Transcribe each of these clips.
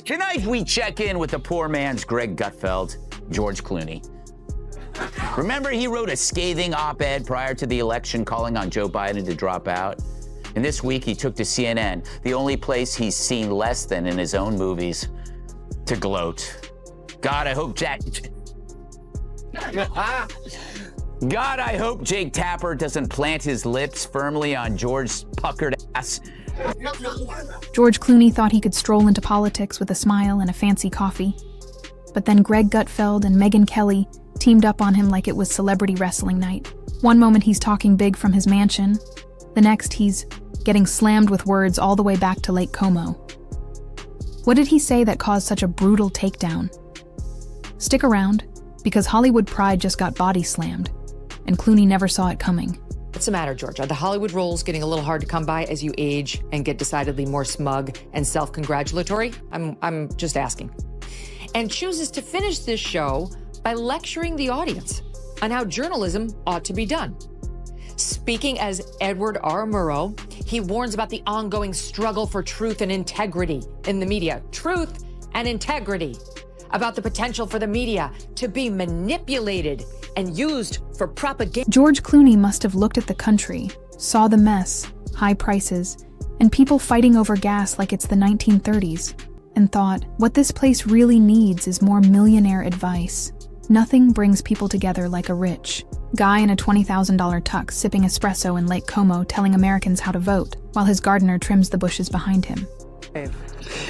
Tonight, we check in with the poor man's Greg Gutfeld, George Clooney. Remember, he wrote a scathing op-ed prior to the election calling on Joe Biden to drop out? And this week, he took to CNN, the only place he's seen less than in his own movies, to gloat. God, I hope Jake Tapper doesn't plant his lips firmly on George's puckered ass. George Clooney thought he could stroll into politics with a smile and a fancy coffee. But then Greg Gutfeld and Megyn Kelly teamed up on him like it was celebrity wrestling night. One moment he's talking big from his mansion. The next he's getting slammed with words all the way back to Lake Como. What did he say that caused such a brutal takedown? Stick around, because Hollywood pride just got body slammed, and Clooney never saw it coming. What's the matter, George? Are the Hollywood roles getting a little hard to come by as you age and get decidedly more smug and self-congratulatory? I'm just asking. And chooses to finish this show by lecturing the audience on how journalism ought to be done. Speaking as Edward R. Murrow, he warns about the ongoing struggle for truth and integrity in the media. Truth and integrity. About the potential for the media to be manipulated and used for propaganda. George Clooney must have looked at the country, saw the mess, high prices, and people fighting over gas like it's the 1930s, and thought, what this place really needs is more millionaire advice. Nothing brings people together like a rich guy in a $20,000 tux sipping espresso in Lake Como telling Americans how to vote, while his gardener trims the bushes behind him.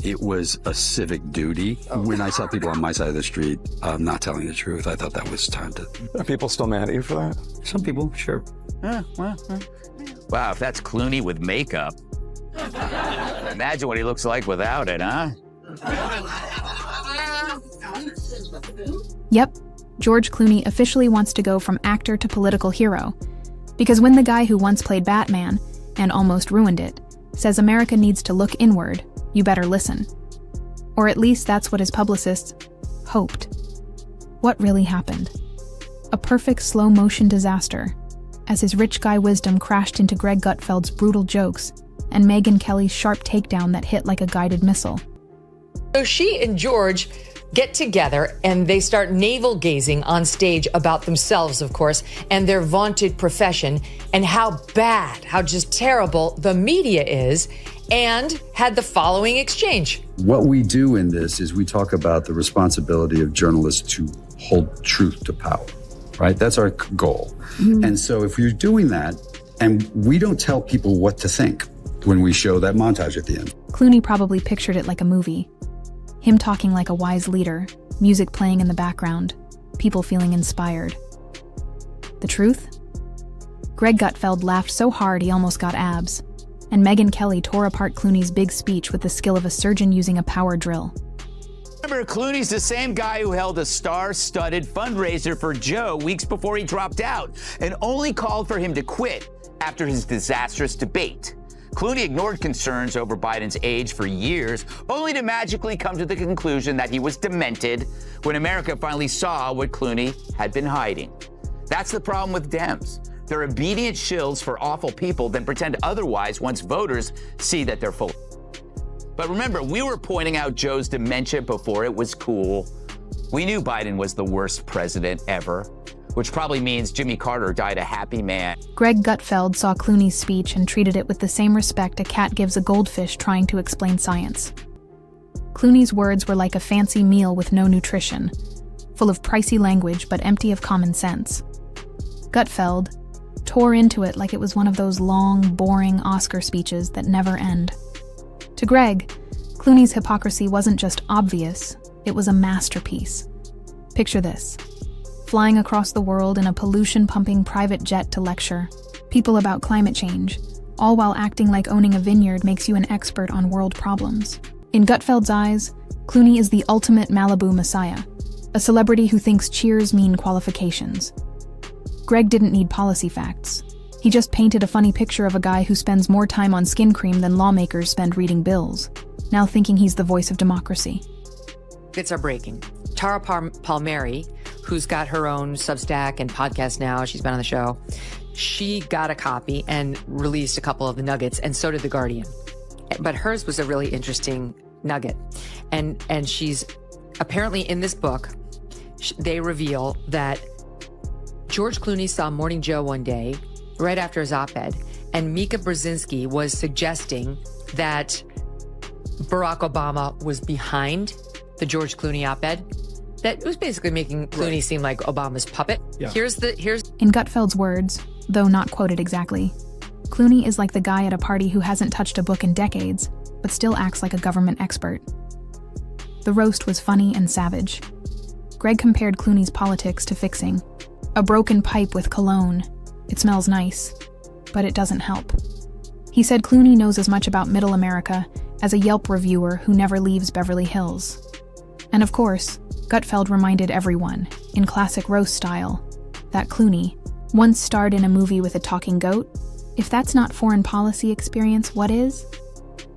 It was a civic duty. When I saw people on my side of the street not telling the truth, I thought that was time to... Are people still mad at you for that? Some people, sure. Wow, if that's Clooney with makeup. Imagine what he looks like without it, huh? Yep, George Clooney officially wants to go from actor to political hero. Because when the guy who once played Batman, and almost ruined it, says America needs to look inward, you better listen. Or at least that's what his publicists hoped. What really happened? A perfect slow-motion disaster, as his rich guy wisdom crashed into Greg Gutfeld's brutal jokes and Megyn Kelly's sharp takedown that hit like a guided missile. So she and George get together and they start navel-gazing on stage about themselves, of course, and their vaunted profession and how bad, how just terrible the media is, and had the following exchange. What we do in this is we talk about the responsibility of journalists to hold truth to power, right? That's our goal. Mm-hmm. And so if you're doing that, and we don't tell people what to think when we show that montage at the end. Clooney probably pictured it like a movie. Him talking like a wise leader, music playing in the background, people feeling inspired. The truth? Greg Gutfeld laughed so hard he almost got abs, and Megyn Kelly tore apart Clooney's big speech with the skill of a surgeon using a power drill. Remember, Clooney's the same guy who held a star-studded fundraiser for Joe weeks before he dropped out and only called for him to quit after his disastrous debate. Clooney ignored concerns over Biden's age for years, only to magically come to the conclusion that he was demented when America finally saw what Clooney had been hiding. That's the problem with Dems. They're obedient shills for awful people, then pretend otherwise once voters see that they're full. But remember, we were pointing out Joe's dementia before it was cool. We knew Biden was the worst president ever, which probably means Jimmy Carter died a happy man. Greg Gutfeld saw Clooney's speech and treated it with the same respect a cat gives a goldfish trying to explain science. Clooney's words were like a fancy meal with no nutrition, full of pricey language but empty of common sense. Gutfeld tore into it like it was one of those long, boring Oscar speeches that never end. To Greg, Clooney's hypocrisy wasn't just obvious, it was a masterpiece. Picture this. Flying across the world in a pollution-pumping private jet to lecture people about climate change, all while acting like owning a vineyard makes you an expert on world problems. In Gutfeld's eyes, Clooney is the ultimate Malibu messiah, a celebrity who thinks cheers mean qualifications. Greg didn't need policy facts. He just painted a funny picture of a guy who spends more time on skin cream than lawmakers spend reading bills, now thinking he's the voice of democracy. Bits are breaking. Tara Palmieri, who's got her own Substack and podcast now, she's been on the show, she got a copy and released a couple of the nuggets, and so did The Guardian. But hers was a really interesting nugget. And she's apparently in this book, they reveal that George Clooney saw Morning Joe one day, right after his op-ed, and Mika Brzezinski was suggesting that Barack Obama was behind the George Clooney op-ed. That was basically making Clooney seem like Obama's puppet. Yeah. Here's In Gutfeld's words, though not quoted exactly, Clooney is like the guy at a party who hasn't touched a book in decades, but still acts like a government expert. The roast was funny and savage. Greg compared Clooney's politics to fixing. A broken pipe with cologne. It smells nice, but it doesn't help. He said Clooney knows as much about Middle America as a Yelp reviewer who never leaves Beverly Hills. And of course, Gutfeld reminded everyone, in classic roast style, that Clooney once starred in a movie with a talking goat. If that's not foreign policy experience, what is?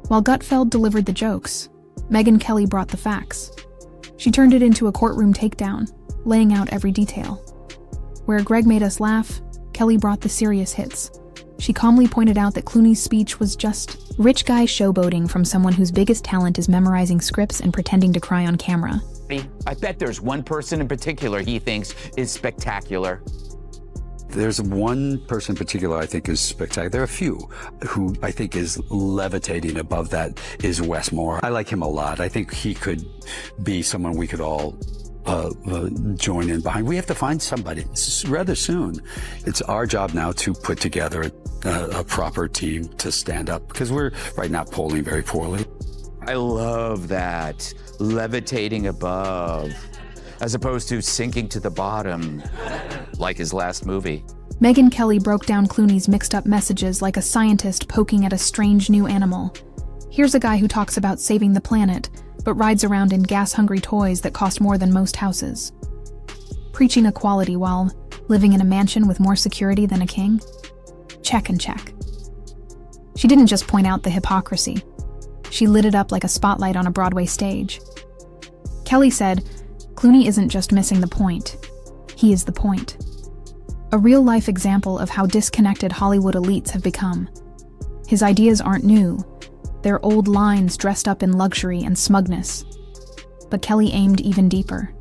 While Gutfeld delivered the jokes, Megyn Kelly brought the facts. She turned it into a courtroom takedown, laying out every detail. Where Greg made us laugh, Kelly brought the serious hits. She calmly pointed out that Clooney's speech was just rich guy showboating from someone whose biggest talent is memorizing scripts and pretending to cry on camera. I bet there's one person in particular he thinks is spectacular. There's one person in particular I think is spectacular. There are a few who I think is levitating above that is Wes Moore. I like him a lot. I think he could be someone we could all join in behind. We have to find somebody rather soon. It's our job now to put together a proper team to stand up because we're right now polling very poorly. I love that. Levitating above, as opposed to sinking to the bottom, like his last movie. Megyn Kelly broke down Clooney's mixed-up messages like a scientist poking at a strange new animal. Here's a guy who talks about saving the planet, but rides around in gas-hungry toys that cost more than most houses. Preaching equality while living in a mansion with more security than a king? Check and check. She didn't just point out the hypocrisy. She lit it up like a spotlight on a Broadway stage. Kelly said, Clooney isn't just missing the point. He is the point. A real-life example of how disconnected Hollywood elites have become. His ideas aren't new. They're old lines dressed up in luxury and smugness. But Kelly aimed even deeper.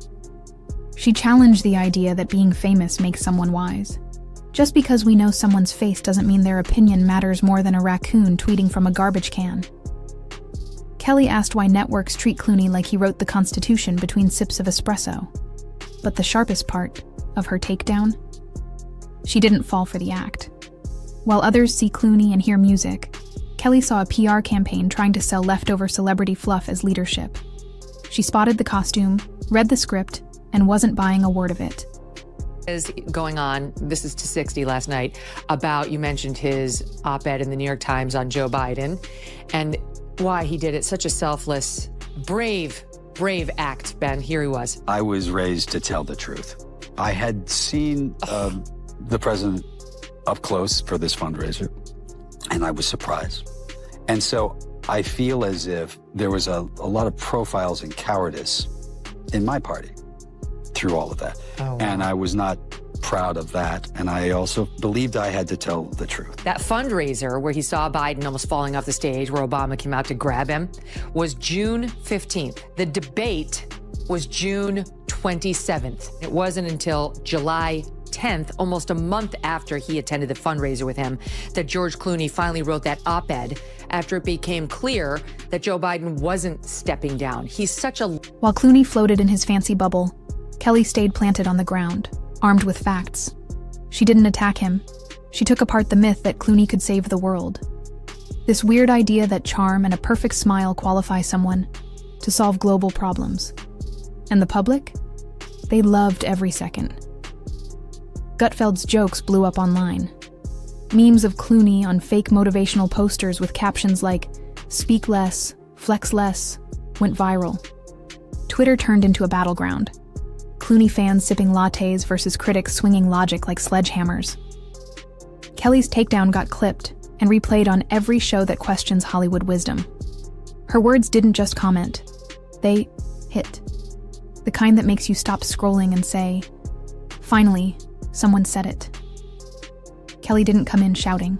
She challenged the idea that being famous makes someone wise. Just because we know someone's face doesn't mean their opinion matters more than a raccoon tweeting from a garbage can. Kelly asked why networks treat Clooney like he wrote the Constitution between sips of espresso. But the sharpest part of her takedown? She didn't fall for the act. While others see Clooney and hear music, Kelly saw a PR campaign trying to sell leftover celebrity fluff as leadership. She spotted the costume, read the script, and wasn't buying a word of it. Is going on, this is to 60 last night, about, you mentioned his op-ed in the New York Times on Joe Biden, and why he did it. Such a selfless, brave act, Ben. Here he was. I was raised to tell the truth. I had seen the president up close for this fundraiser, and I was surprised. And so I feel as if there was a lot of profiles in cowardice in my party through all of that. Oh, wow. And I was not proud of that. And I also believed I had to tell the truth. That fundraiser where he saw Biden almost falling off the stage, where Obama came out to grab him, was June 15th. The debate was June 27th. It wasn't until July 10th, almost a month after he attended the fundraiser with him, that George Clooney finally wrote that op-ed after it became clear that Joe Biden wasn't stepping down. He's such a... While Clooney floated in his fancy bubble, Kelly stayed planted on the ground, armed with facts. She didn't attack him. She took apart the myth that Clooney could save the world. This weird idea that charm and a perfect smile qualify someone to solve global problems. And the public? They loved every second. Gutfeld's jokes blew up online. Memes of Clooney on fake motivational posters with captions like, "Speak less, flex less," went viral. Twitter turned into a battleground. Clooney fans sipping lattes versus critics swinging logic like sledgehammers. Kelly's takedown got clipped and replayed on every show that questions Hollywood wisdom. Her words didn't just comment. They hit. The kind that makes you stop scrolling and say, finally, someone said it. Kelly didn't come in shouting.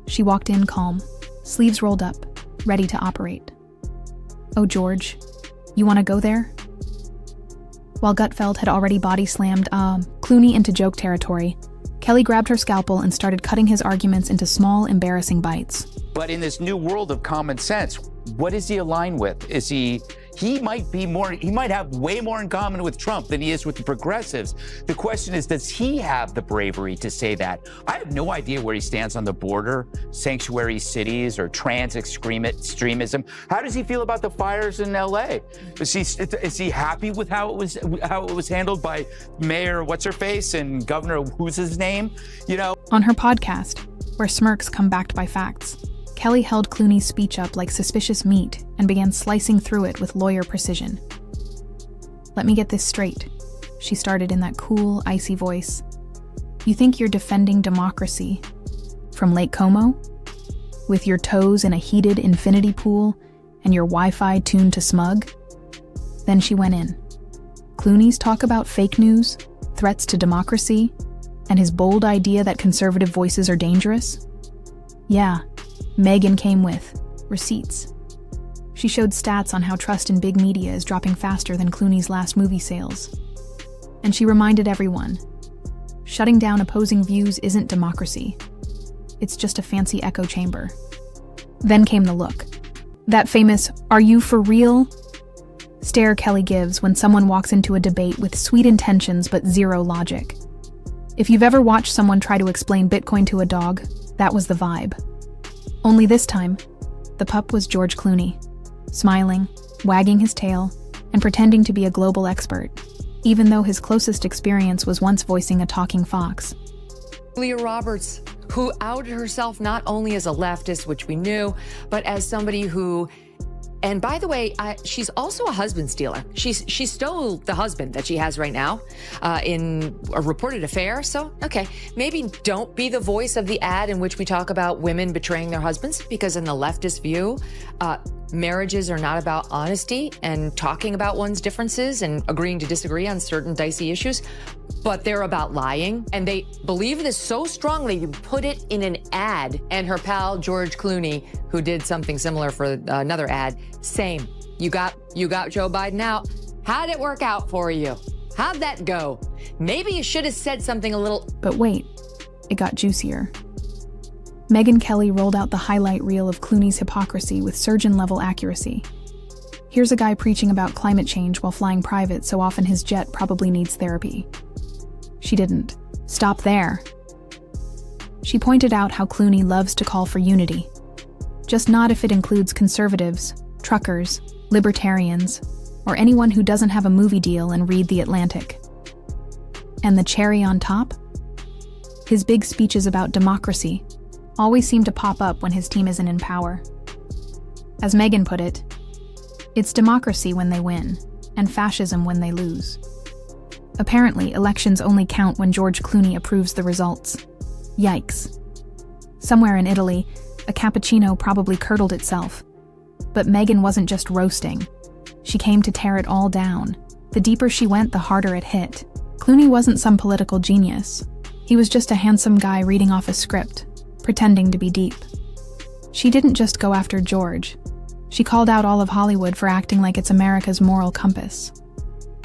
She walked in calm, sleeves rolled up, ready to operate. "Oh, George, you want to go there?" While Gutfeld had already body-slammed Clooney into joke territory, Kelly grabbed her scalpel and started cutting his arguments into small, embarrassing bites. But in this new world of common sense, what is he aligned with? He might have way more in common with Trump than he is with the progressives. The question is, does he have the bravery to say that? I have no idea where he stands on the border, sanctuary cities, or trans extremism. How does he feel about the fires in LA? Is he happy with how it was handled by Mayor What's-Her-Face and Governor who's his name? You know. On her podcast, where smirks come backed by facts, Kelly held Clooney's speech up like suspicious meat and began slicing through it with lawyer precision. "Let me get this straight," she started in that cool, icy voice. "You think you're defending democracy from Lake Como? With your toes in a heated infinity pool and your Wi-Fi tuned to smug?" Then she went in. Clooney's talk about fake news, threats to democracy, and his bold idea that conservative voices are dangerous? Yeah. Megyn came with receipts. She showed stats on how trust in big media is dropping faster than Clooney's last movie sales. And she reminded everyone, shutting down opposing views isn't democracy. It's just a fancy echo chamber. Then came the look. That famous, "Are you for real?" stare Kelly gives when someone walks into a debate with sweet intentions but zero logic. If you've ever watched someone try to explain Bitcoin to a dog, that was the vibe. Only this time, the pup was George Clooney, smiling, wagging his tail, and pretending to be a global expert, even though his closest experience was once voicing a talking fox. Julia Roberts, who outed herself not only as a leftist, which we knew, but as somebody who, and by the way, she's also a husband stealer. She stole the husband that she has right now in a reported affair. So, okay, maybe don't be the voice of the ad in which we talk about women betraying their husbands, because in the leftist view, marriages are not about honesty and talking about one's differences and agreeing to disagree on certain dicey issues, but they're about lying. And they believe this so strongly, you put it in an ad. And her pal, George Clooney, who did something similar for another ad, same. You got Joe Biden out. How'd it work out for you? How'd that go? Maybe you should have said something a little... But wait, it got juicier. Megyn Kelly rolled out the highlight reel of Clooney's hypocrisy with surgeon-level accuracy. Here's a guy preaching about climate change while flying private so often his jet probably needs therapy. She didn't stop there. She pointed out how Clooney loves to call for unity, just not if it includes conservatives, truckers, libertarians, or anyone who doesn't have a movie deal and read The Atlantic. And the cherry on top? His big speeches about democracy always seem to pop up when his team isn't in power. As Megyn put it, it's democracy when they win, and fascism when they lose. Apparently, elections only count when George Clooney approves the results. Yikes. Somewhere in Italy, a cappuccino probably curdled itself. But Megyn wasn't just roasting. She came to tear it all down. The deeper she went, the harder it hit. Clooney wasn't some political genius. He was just a handsome guy reading off a script, pretending to be deep. She didn't just go after George. She called out all of Hollywood for acting like it's America's moral compass.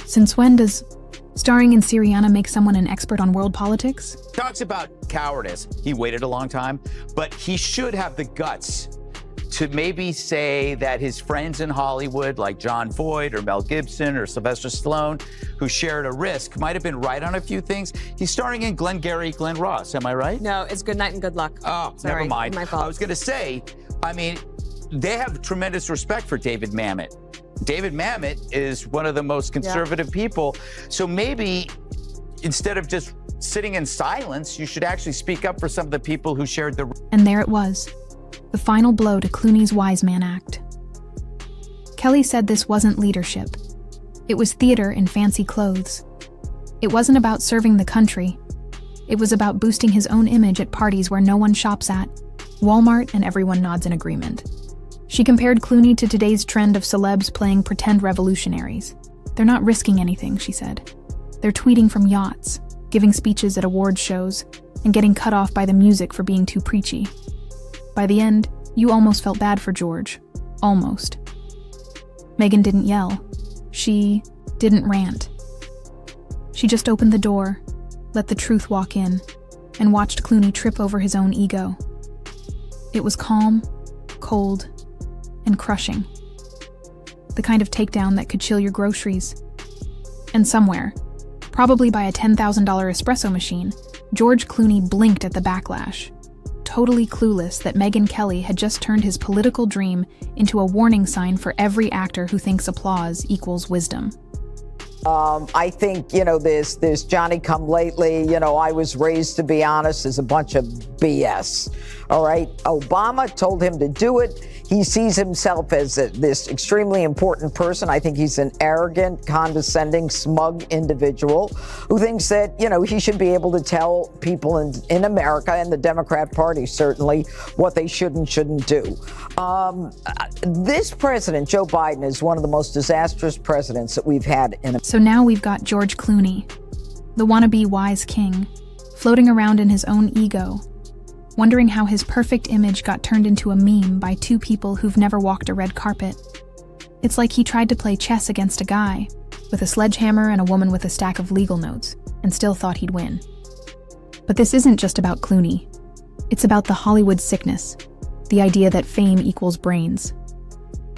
Since when does starring in Syriana make someone an expert on world politics? Talks about cowardice. He waited a long time, but he should have the guts to maybe say that his friends in Hollywood, like John Voight or Mel Gibson or Sylvester Stallone, who shared a risk, might have been right on a few things. He's starring in Glengarry Glen Ross, am I right? No, it's Good Night and Good Luck. Oh, sorry, never mind. my fault. I was going to say, I mean, they have tremendous respect for David Mamet. David Mamet is one of the most conservative people. So maybe instead of just sitting in silence, you should actually speak up for some of the people who shared the... And there it was, the final blow to Clooney's wise man act. Kelly said this wasn't leadership. It was theater in fancy clothes. It wasn't about serving the country. It was about boosting his own image at parties where no one shops at, Walmart, and everyone nods in agreement. She compared Clooney to today's trend of celebs playing pretend revolutionaries. They're not risking anything, she said. They're tweeting from yachts, giving speeches at awards shows, and getting cut off by the music for being too preachy. By the end, you almost felt bad for George. Almost. Megyn didn't yell. She didn't rant. She just opened the door, let the truth walk in, and watched Clooney trip over his own ego. It was calm, cold, and crushing. The kind of takedown that could chill your groceries. And somewhere, probably by a $10,000 espresso machine, George Clooney blinked at the backlash, totally clueless that Megyn Kelly had just turned his political dream into a warning sign for every actor who thinks applause equals wisdom. I think, this Johnny-come-lately, I was raised to be honest, is a bunch of BS. All right? Obama told him to do it. He sees himself as this extremely important person. I think he's an arrogant, condescending, smug individual who thinks that, he should be able to tell people in America, and the Democrat Party certainly, what they should and shouldn't do. This president, Joe Biden, is one of the most disastrous presidents that we've had in So now we've got George Clooney, the wannabe wise king, floating around in his own ego, wondering how his perfect image got turned into a meme by two people who've never walked a red carpet. It's like he tried to play chess against a guy with a sledgehammer and a woman with a stack of legal notes, and still thought he'd win. But this isn't just about Clooney. It's about the Hollywood sickness, the idea that fame equals brains.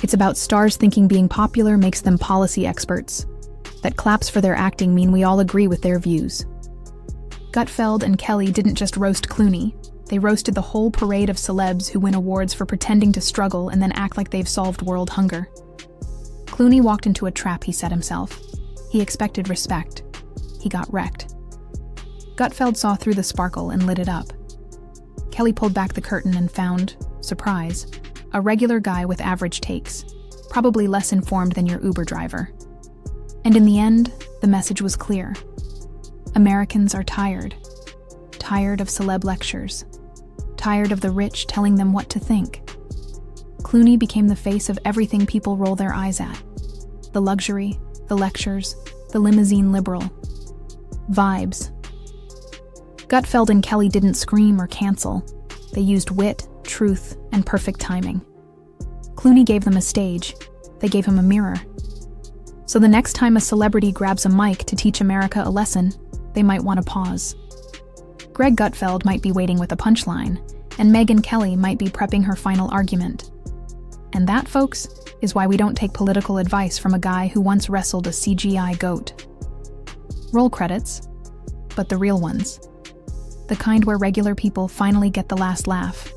It's about stars thinking being popular makes them policy experts, that claps for their acting mean we all agree with their views. Gutfeld and Kelly didn't just roast Clooney, they roasted the whole parade of celebs who win awards for pretending to struggle and then act like they've solved world hunger. Clooney walked into a trap he set himself. He expected respect. He got wrecked. Gutfeld saw through the sparkle and lit it up. Kelly pulled back the curtain and found, surprise, a regular guy with average takes, probably less informed than your Uber driver. And in the end, the message was clear. Americans are tired. Tired of celeb lectures. Tired of the rich telling them what to think. Clooney became the face of everything people roll their eyes at. The luxury, the lectures, the limousine liberal. Vibes. Gutfeld and Kelly didn't scream or cancel. They used wit, truth, and perfect timing. Clooney gave them a stage. They gave him a mirror. So the next time a celebrity grabs a mic to teach America a lesson, they might want to pause. Greg Gutfeld might be waiting with a punchline, and Megyn Kelly might be prepping her final argument. And that, folks, is why we don't take political advice from a guy who once wrestled a CGI goat. Roll credits, but the real ones. The kind where regular people finally get the last laugh.